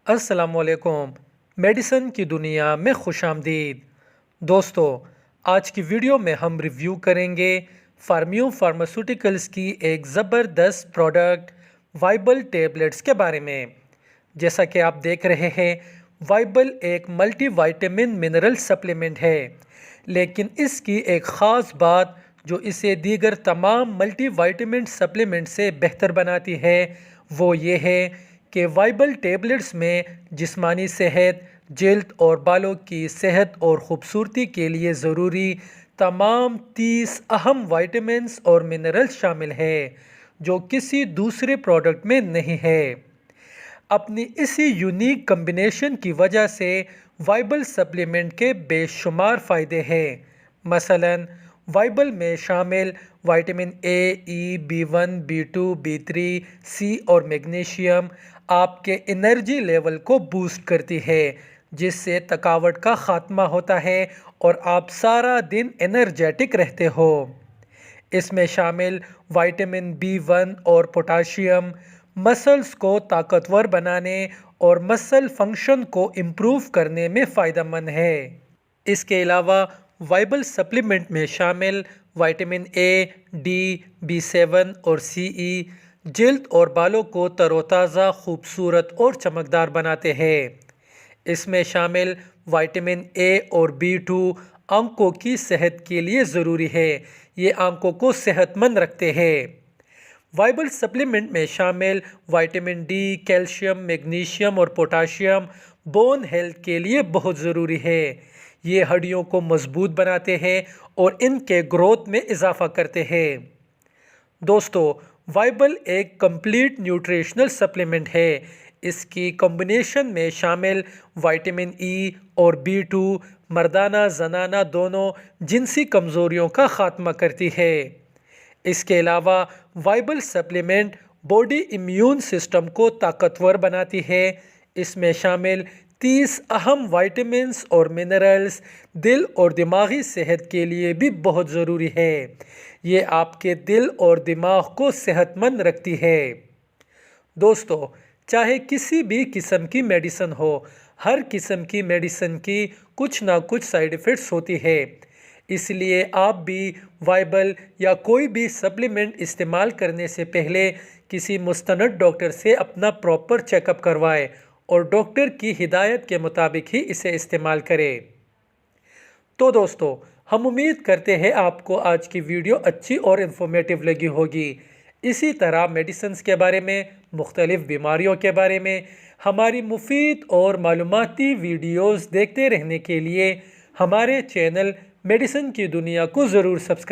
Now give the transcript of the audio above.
السلام علیکم۔ میڈیسن کی دنیا میں خوش آمدید۔ دوستو، آج کی ویڈیو میں ہم ریویو کریں گے فارمیو فارماسیوٹیکلز کی ایک زبردست پروڈکٹ وائبل ٹیبلٹس کے بارے میں۔ جیسا کہ آپ دیکھ رہے ہیں، وائبل ایک ملٹی وائٹامن منرل سپلیمنٹ ہے، لیکن اس کی ایک خاص بات جو اسے دیگر تمام ملٹی وائٹامن سپلیمنٹ سے بہتر بناتی ہے وہ یہ ہے کہ وائبل ٹیبلٹس میں جسمانی صحت، جلد اور بالوں کی صحت اور خوبصورتی کے لیے ضروری تمام 30 اہم وائٹامنز اور منرلز شامل ہیں جو کسی دوسرے پروڈکٹ میں نہیں ہے۔ اپنی اسی یونیک کمبینیشن کی وجہ سے وائبل سپلیمنٹ کے بے شمار فائدے ہیں۔ مثلاً وائبل میں شامل vitamin A, E, B1، B2، B3، سی اور میگنیشیم آپ کے انرجی لیول کو بوسٹ کرتی ہے، جس سے تھکاوٹ کا خاتمہ ہوتا ہے اور آپ سارا دن انرجیٹک رہتے ہو۔ اس میں شامل وائٹامن B1 اور پوٹاشیم مسلز کو طاقتور بنانے اور مسل فنکشن کو امپروو کرنے میں فائدہ مند ہے۔ اس کے علاوہ وائبل سپلیمنٹ میں شامل وائٹامن اے، ڈی، B7 اور CE جلد اور بالوں کو تر و تازہ، خوبصورت اور چمکدار بناتے ہیں۔ اس میں شامل وائٹامن اے اور B2 آنکھوں کی صحت کے لیے ضروری ہے، یہ آنکھوں کو صحت مند رکھتے ہیں۔ وائبل سپلیمنٹ میں شامل وائٹامن ڈی، کیلشیم، میگنیشیم اور پوٹاشیم بون ہیلتھ کے لیے بہت ضروری ہے۔ یہ ہڈیوں کو مضبوط بناتے ہیں اور ان کے گروتھ میں اضافہ کرتے ہیں۔ دوستو، وائبل ایک کمپلیٹ نیوٹریشنل سپلیمنٹ ہے۔ اس کی کمبینیشن میں شامل وائٹامن ای اور B2 مردانہ زنانہ دونوں جنسی کمزوریوں کا خاتمہ کرتی ہے۔ اس کے علاوہ viable supplement body immune system کو طاقتور بناتی ہے۔ اس میں شامل 30 اہم وائٹامنز اور منرلز دل اور دماغی صحت کے لیے بھی بہت ضروری ہے۔ یہ آپ کے دل اور دماغ کو صحت مند رکھتی ہے۔ دوستو، چاہے کسی بھی قسم کی میڈیسن ہو، ہر قسم کی میڈیسن کی کچھ نہ کچھ سائیڈ ایفیکٹس ہوتی ہے۔ اس لیے آپ بھی وائبل یا کوئی بھی سپلیمنٹ استعمال کرنے سے پہلے کسی مستند ڈاکٹر سے اپنا پراپر چیک اپ کروائیں اور ڈاکٹر کی ہدایت کے مطابق ہی اسے استعمال کریں۔ تو دوستو، ہم امید کرتے ہیں آپ کو آج کی ویڈیو اچھی اور انفارمیٹیو لگی ہوگی۔ اسی طرح میڈیسنز کے بارے میں، مختلف بیماریوں کے بارے میں ہماری مفید اور معلوماتی ویڈیوز دیکھتے رہنے کے لیے ہمارے چینل میڈیسن کی دنیا کو ضرور سبسکرائب